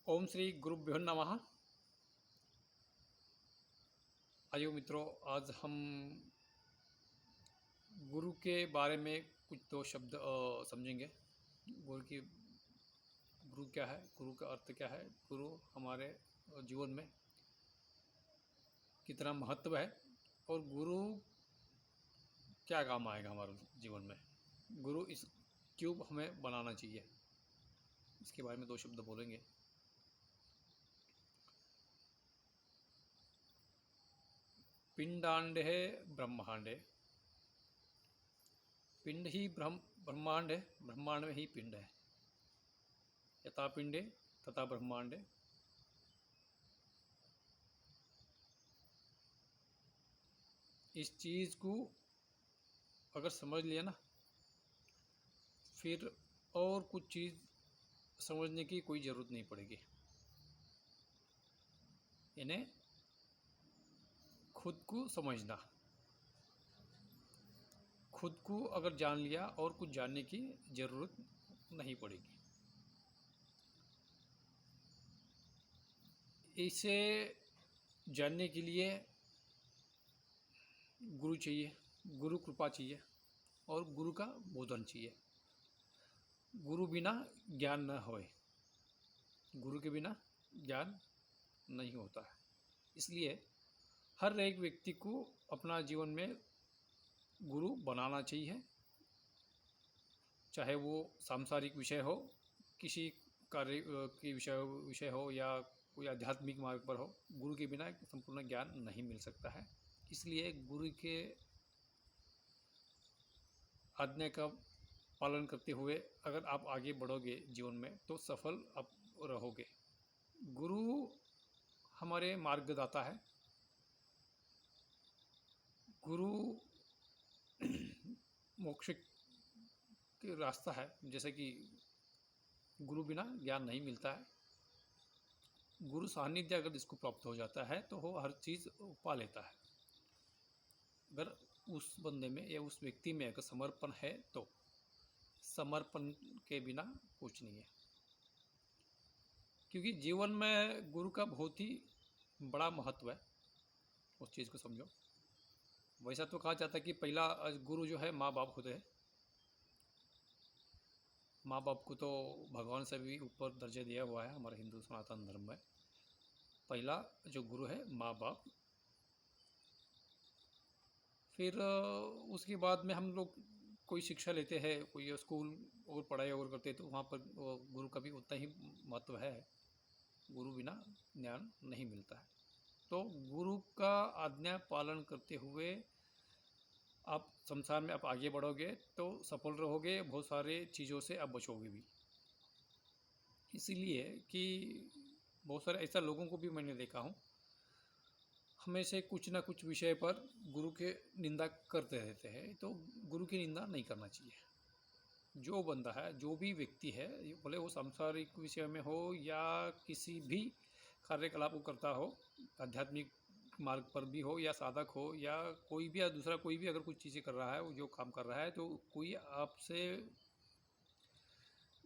ओम श्री गुरुभ्यो नमः। आइए मित्रों, आज हम गुरु के बारे में कुछ दो शब्द समझेंगे। गुरु की गुरु क्या है, गुरु का अर्थ क्या है, गुरु हमारे जीवन में कितना महत्व है और गुरु क्या काम आएगा हमारे जीवन में। गुरु इस क्यों हमें बनाना चाहिए, इसके बारे में दो शब्द बोलेंगे। पिंडांडे ब्रह्मांडे, पिंड ही ब्रह्मांड है, ब्रह्मांड में ही पिंड है। यथा पिंडे तथा ब्रह्मांडे। इस चीज़ को अगर समझ लिया ना, फिर और कुछ चीज़ समझने की कोई ज़रूरत नहीं पड़ेगी। इन्हें खुद को समझना, खुद को अगर जान लिया और कुछ जानने की ज़रूरत नहीं पड़ेगी। इसे जानने के लिए गुरु चाहिए, गुरु कृपा चाहिए और गुरु का बोधन चाहिए। गुरु बिना ज्ञान न होए, गुरु के बिना ज्ञान नहीं होता है। इसलिए हर एक व्यक्ति को अपना जीवन में गुरु बनाना चाहिए, चाहे वो सांसारिक विषय हो, किसी कार्य की विषय हो या कोई आध्यात्मिक मार्ग पर हो। गुरु के बिना संपूर्ण ज्ञान नहीं मिल सकता है। इसलिए गुरु के आज्ञा का पालन करते हुए अगर आप आगे बढ़ोगे जीवन में तो सफल आप रहोगे। गुरु हमारे मार्गदाता है। गुरु मोक्ष के रास्ता है। जैसे कि गुरु बिना ज्ञान नहीं मिलता है। गुरु सानिध्य अगर इसको प्राप्त हो जाता है तो वो हर चीज़ पा लेता है। अगर उस बंदे में या उस व्यक्ति में अगर समर्पण है तो समर्पण के बिना कुछ नहीं है। क्योंकि जीवन में गुरु का बहुत ही बड़ा महत्व है, उस चीज़ को समझो। वैसा तो कहा जाता है कि पहला गुरु जो है माँ बाप होते हैं। माँ बाप को तो भगवान से भी ऊपर दर्जा दिया हुआ है हमारे हिंदू सनातन धर्म में। पहला जो गुरु है माँ बाप। फिर उसके बाद में हम लोग कोई शिक्षा लेते हैं, कोई स्कूल और पढ़ाई और करते हैं तो वहाँ पर गुरु का भी उतना ही महत्व है। गुरु बिना ज्ञान नहीं मिलता है। तो गुरु का आज्ञा पालन करते हुए आप संसार में आप आगे बढ़ोगे तो सफल रहोगे, बहुत सारे चीज़ों से आप बचोगे भी। इसीलिए कि बहुत सारे ऐसा लोगों को भी मैंने देखा हूँ, हमेशा कुछ ना कुछ विषय पर गुरु के निंदा करते रहते हैं। तो गुरु की निंदा नहीं करना चाहिए। जो बंदा है, जो भी व्यक्ति है, भले वो सांसारिक विषय में हो या किसी भी कार्यकलाप को करता हो, आध्यात्मिक मार्ग पर भी हो या साधक हो या कोई भी या दूसरा कोई भी अगर कुछ चीज़ें कर रहा है, वो जो काम कर रहा है, तो कोई आपसे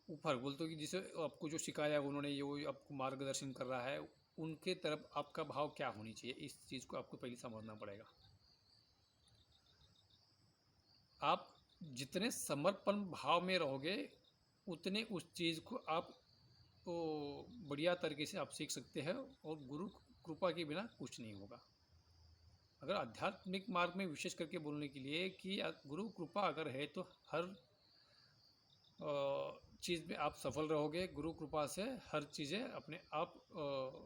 ऊपर बोलते कि जिसे आपको जो सिखाया उन्होंने, ये वो आपको मार्गदर्शन कर रहा है, उनके तरफ आपका भाव क्या होनी चाहिए, इस चीज़ को आपको पहले समझना पड़ेगा। आप जितने समर्पण भाव में रहोगे उतने उस चीज़ को आप तो बढ़िया तरीके से आप सीख सकते हैं। और गुरु कृपा के बिना कुछ नहीं होगा। अगर आध्यात्मिक मार्ग में विशेष करके बोलने के लिए कि गुरु कृपा अगर है तो हर चीज़ में आप सफल रहोगे। गुरु कृपा से हर चीज़ें अपने आप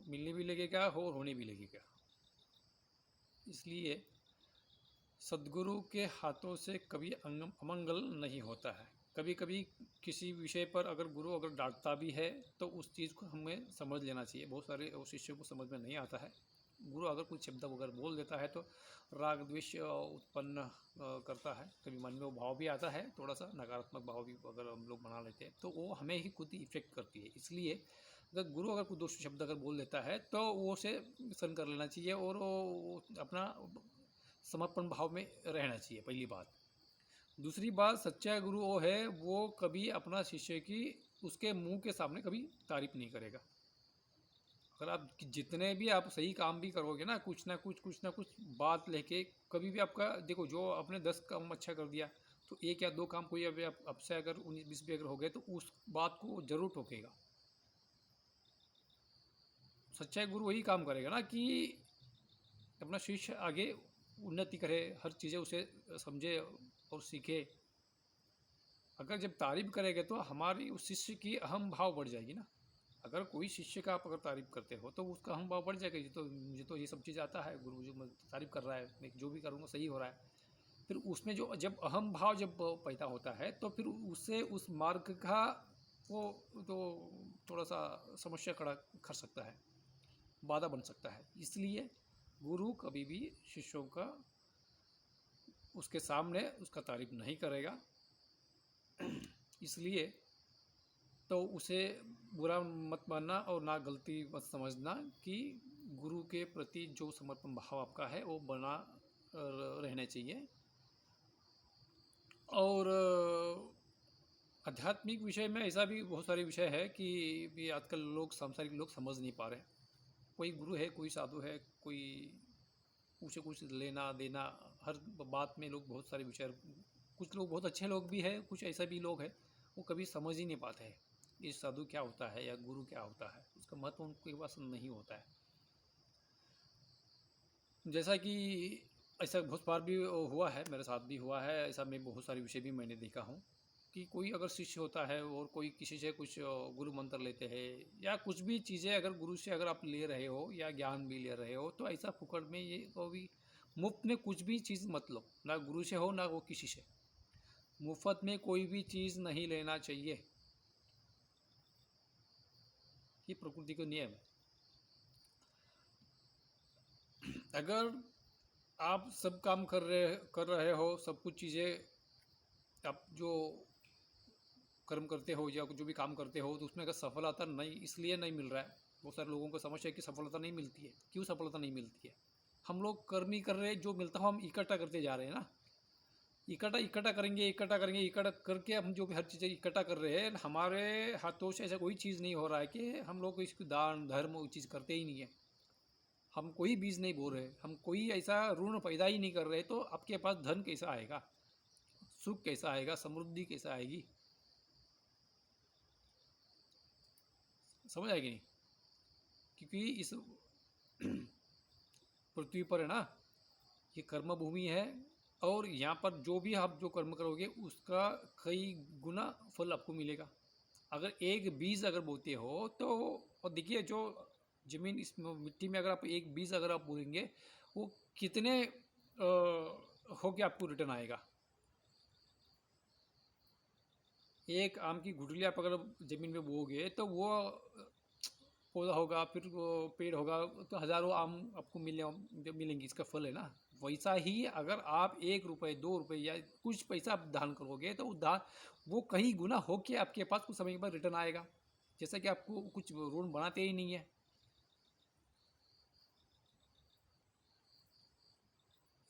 मिलने भी लगेगा और होने भी लगेगा। इसलिए सद्गुरु के हाथों से कभी अमंगल नहीं होता है। कभी कभी किसी विषय पर अगर गुरु अगर डांटता भी है तो उस चीज़ को हमें समझ लेना चाहिए। बहुत सारे शिष्यों को समझ में नहीं आता है। गुरु अगर कुछ शब्द अगर बोल देता है तो राग द्वेष उत्पन्न करता है। कभी मन में वो भाव भी आता है, थोड़ा सा नकारात्मक भाव भी अगर हम लोग बना लेते हैं तो वो हमें ही खुद ही इफेक्ट करती है। इसलिए अगर गुरु अगर कुछ दो शब्द अगर बोल देता है तो वो उसे सहन कर लेना चाहिए और वो अपना समर्पण भाव में रहना चाहिए, पहली बात। दूसरी बात, सच्चा गुरु वो है वो कभी अपना शिष्य की उसके मुंह के सामने कभी तारीफ नहीं करेगा। अगर आप जितने भी आप सही काम भी करोगे ना, कुछ ना कुछ बात लेके कभी भी आपका देखो, जो आपने 10 काम अच्छा कर दिया तो 1 या 2 काम कोई अभी आप आपसे अगर 19-20 भी अगर हो गए तो उस बात को ज़रूर टोकेगा। सच्चा गुरु वही काम करेगा ना कि अपना शिष्य आगे उन्नति करे, हर चीज़ें उसे समझे और सीखे। अगर जब तारीफ करेंगे तो हमारी उस शिष्य की अहम भाव बढ़ जाएगी ना। अगर कोई शिष्य का आप अगर तारीफ करते हो तो उसका अहम भाव बढ़ जाएगा, ये तो मुझे तो ये सब चीज़ आता है, गुरु जो मैं तारीफ कर रहा है, मैं जो भी करूँगा सही हो रहा है। फिर उसमें जो जब अहम भाव जब पैदा होता है तो फिर उससे उस मार्ग का वो तो थोड़ा सा समस्या खड़ा कर सकता है, बाधा बन सकता है। इसलिए गुरु कभी भी शिष्यों का उसके सामने उसका तारीफ नहीं करेगा। इसलिए तो उसे बुरा मत मानना और ना गलती मत समझना कि गुरु के प्रति जो समर्पण भाव आपका है वो बना रहने चाहिए। और आध्यात्मिक विषय में ऐसा भी बहुत सारे विषय है कि भी आजकल लोग सांसारिक लोग समझ नहीं पा रहे। कोई गुरु है, कोई साधु है, कोई उसे कुछ लेना देना, हर बात में लोग बहुत सारे विचार, कुछ लोग बहुत अच्छे लोग भी हैं, कुछ ऐसा भी लोग हैं वो कभी समझ ही नहीं पाते हैं ये साधु क्या होता है या गुरु क्या होता है, उसका महत्व उनके पास नहीं होता है। जैसा कि ऐसा बहुत बार भी हुआ है, मेरे साथ भी हुआ है ऐसा, मैं बहुत सारे विषय भी मैंने देखा हूँ कि कोई अगर शिष्य होता है और कोई किसी से कुछ गुरु मंत्र लेते हैं या कुछ भी चीज़ें अगर गुरु से अगर आप ले रहे हो या ज्ञान भी ले रहे हो तो ऐसा फुकट में ये कभी मुफ्त में कुछ भी चीज़ मत लो, ना गुरु से हो ना वो किसी से। मुफ्त में कोई भी चीज़ नहीं लेना चाहिए, ये प्रकृति का नियम है। अगर आप सब काम कर रहे हो, सब कुछ चीज़ें आप जो कर्म करते हो या जो भी काम करते हो तो उसमें अगर सफलता नहीं इसलिए नहीं मिल रहा है, बहुत सारे लोगों को समस्या है कि सफलता नहीं मिलती है। क्यों सफलता नहीं मिलती है? हम लोग कर्म ही कर रहे हैं, जो मिलता हो हम इकट्ठा करते जा रहे हैं ना। इकट्ठा इकट्ठा करेंगे, इकट्ठा करेंगे, इकट्ठा करके हम जो भी हर चीज़ें इकट्ठा कर रहे हैं, हमारे हाथों से ऐसा कोई चीज़ नहीं हो रहा है कि हम लोग इसको दान धर्म वो चीज़ करते ही नहीं है। हम कोई बीज नहीं बो रहे, हम कोई ऐसा ऋण पैदा ही नहीं कर रहे, तो आपके पास धन कैसा आएगा, सुख कैसा आएगा, समृद्धि कैसा आएगी? समझ आएगी नहीं? क्योंकि इस पृथ्वी पर है ना, ये कर्म भूमि है और यहाँ पर जो भी आप जो कर्म करोगे उसका कई गुना फल आपको मिलेगा। अगर एक बीज अगर बोते हो तो, और देखिए जो जमीन इस मिट्टी में अगर आप एक बीज अगर आप बोएंगे वो कितने होके आपको रिटर्न आएगा। एक आम की गुठली आप अगर ज़मीन में बोओगे तो वो पौधा होगा, फिर वो पेड़ होगा, तो हज़ारों आम आपको मिलेंगी, इसका फल है ना। वैसा ही अगर आप 1 रुपये 2 रुपये या कुछ पैसा आप दान करोगे तो दान वो कहीं गुना होके आपके पास कुछ समय के बाद रिटर्न आएगा। जैसा कि आपको कुछ ऋण बनाते ही नहीं है,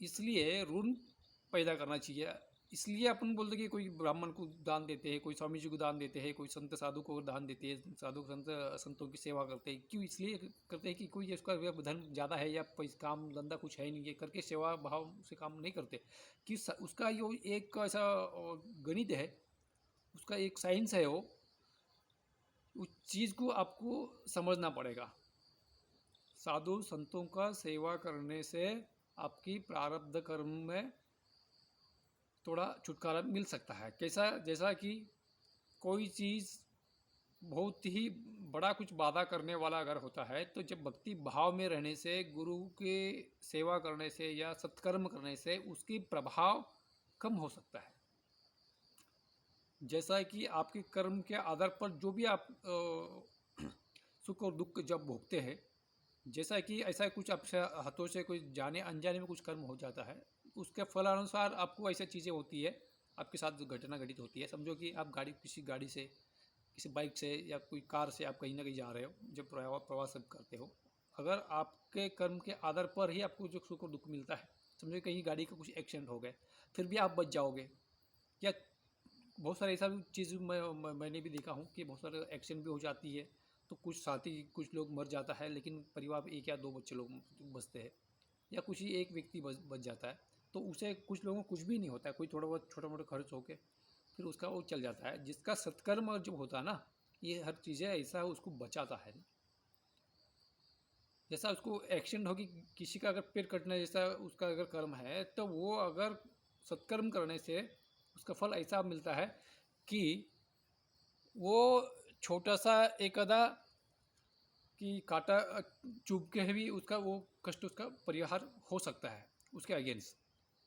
इसलिए ऋण पैदा करना चाहिए। इसलिए अपन बोलते कि कोई ब्राह्मण को दान देते हैं, कोई स्वामी जी को दान देते हैं, कोई संत साधु को दान देते हैं, साधु संत संतों की सेवा करते हैं। क्यों? इसलिए करते हैं कि कोई उसका धन ज़्यादा है या पैसा काम धंधा कुछ है नहीं है करके सेवा भाव से काम नहीं करते, कि उसका यो एक ऐसा गणित है, उसका एक साइंस है वो, उस चीज़ को आपको समझना पड़ेगा। साधु संतों का सेवा करने से आपकी प्रारब्ध कर्म में थोड़ा छुटकारा मिल सकता है। कैसा? जैसा कि कोई चीज़ बहुत ही बड़ा कुछ बाधा करने वाला अगर होता है तो जब भक्ति भाव में रहने से, गुरु के सेवा करने से या सत्कर्म करने से उसकी प्रभाव कम हो सकता है। जैसा कि आपके कर्म के आधार पर जो भी आप सुख और दुख जब भोगते हैं, जैसा कि ऐसा कुछ आपसे हाथों से कोई जाने अनजाने में कुछ कर्म हो जाता है, उसके फलानुसार आपको ऐसी चीज़ें होती है, आपके साथ जो घटना घटित होती है। समझो कि आप किसी गाड़ी से, किसी बाइक से या कोई कार से आप कहीं ना कहीं जा रहे हो, जब प्रवास सब करते हो, अगर आपके कर्म के आधार पर ही आपको जो सुख और दुख मिलता है, समझो कहीं गाड़ी का कुछ एक्सीडेंट हो गए, फिर भी आप बच जाओगे। या बहुत सारे ऐसा भी चीज़ मैंने भी देखा हूँ कि बहुत सारे एक्सीडेंट भी हो जाती है तो कुछ साथी कुछ लोग मर जाता है, लेकिन परिवार में 1 या 2 बच्चे लोग बचते हैं, या कुछ ही एक व्यक्ति बच जाता है, तो उसे कुछ लोगों को कुछ भी नहीं होता है, कोई थोड़ा बहुत छोटा मोटा खर्च होके फिर उसका वो चल जाता है। जिसका सत्कर्म जो होता है ना, ये हर चीज़ें ऐसा उसको बचाता है। जैसा उसको एक्सीडेंट होगी, किसी का अगर पेट कटना जैसा उसका अगर कर्म है, तो वो अगर सत्कर्म करने से उसका फल ऐसा मिलता है कि वो छोटा सा एक आधा कि कांटा चुभ के भी उसका वो कष्ट उसका परिहार हो सकता है उसके अगेंस्ट।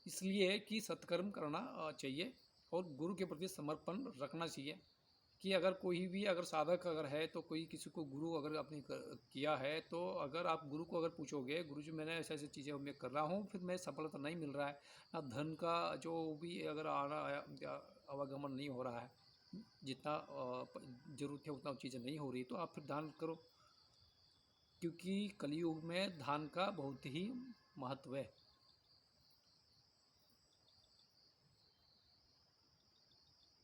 इसलिए कि सत्कर्म करना चाहिए और गुरु के प्रति समर्पण रखना चाहिए। कि अगर कोई भी अगर साधक अगर है, तो कोई किसी को गुरु अगर आपने किया है, तो अगर आप गुरु को अगर पूछोगे, गुरु जी मैंने ऐसे ऐसी चीज़ें मैं कर रहा हूँ, फिर मैं सफलता नहीं मिल रहा है, ना धन का जो भी अगर आवागमन नहीं हो रहा है, जितना ज़रूरत है उतना चीज़ें नहीं हो रही, तो आप फिर दान करो, क्योंकि कलयुग में दान का बहुत ही महत्व है।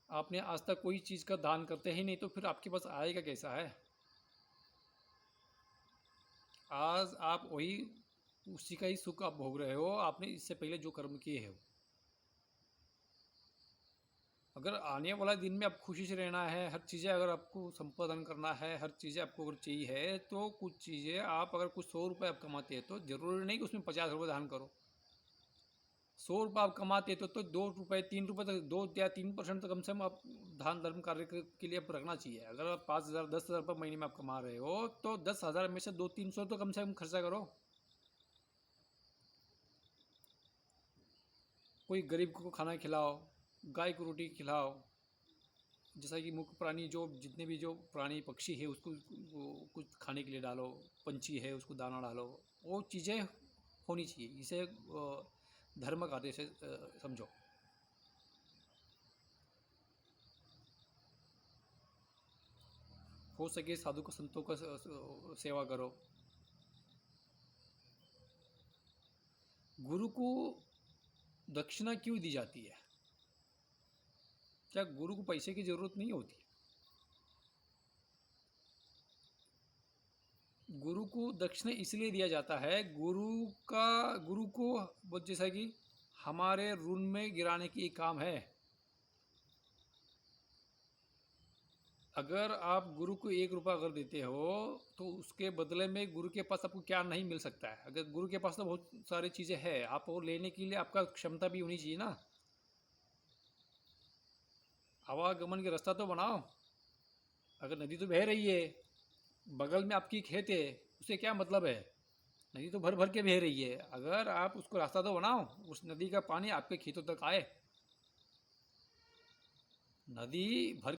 आपने आज तक कोई चीज़ का दान करते ही नहीं, तो फिर आपके पास आएगा कैसा है? आज आप वही उसी का ही सुख आप भोग रहे हो, आपने इससे पहले जो कर्म किए हैं। अगर आने वाला दिन में आप खुशी से रहना है, हर चीज़ें अगर आपको संपादन करना है, हर चीज़ें आपको अगर चाहिए है, तो कुछ चीज़ें आप अगर कुछ 100 रुपये आप कमाते हैं, तो ज़रूरी नहीं कि उसमें 50 रुपये दान करो। 100 रुपये आप कमाते हैं तो 2 रुपये 3 रुपये तक 2 या 3% तो कम से कम आप दान धर्म कार्य के लिए आप रखना चाहिए। अगर आप 5,000 10,000 रुपये महीने में आप कमा रहे हो, तो 10,000 में से 200-300 तो कम से कम खर्चा करो। कोई गरीब को खाना खिलाओ, गाय को रोटी खिलाओ। जैसा कि मुख्य प्राणी जो जितने भी जो प्राणी पक्षी है उसको कुछ खाने के लिए डालो, पंछी है उसको दाना डालो, वो चीज़ें होनी चाहिए। इसे धर्म कार्य से समझो। हो सके साधु को संतों का सेवा करो। गुरु को दक्षिणा क्यों दी जाती है? क्या गुरु को पैसे की जरूरत नहीं होती? गुरु को दक्षिणा इसलिए दिया जाता है, गुरु को जैसा कि हमारे ऋण में गिराने की एक काम है। अगर आप गुरु को 1 रुपया अगर देते हो, तो उसके बदले में गुरु के पास आपको क्या नहीं मिल सकता है। अगर गुरु के पास तो बहुत सारी चीज़ें हैं, आप वो लेने के लिए आपका क्षमता भी होनी चाहिए ना। आवागमन के रास्ता तो बनाओ। अगर नदी तो बह रही है, बगल में आपकी खेत है, उससे क्या मतलब है? नदी तो भर भर के बह रही है, अगर आप उसको रास्ता तो बनाओ, उस नदी का पानी आपके खेतों तक आए। नदी भर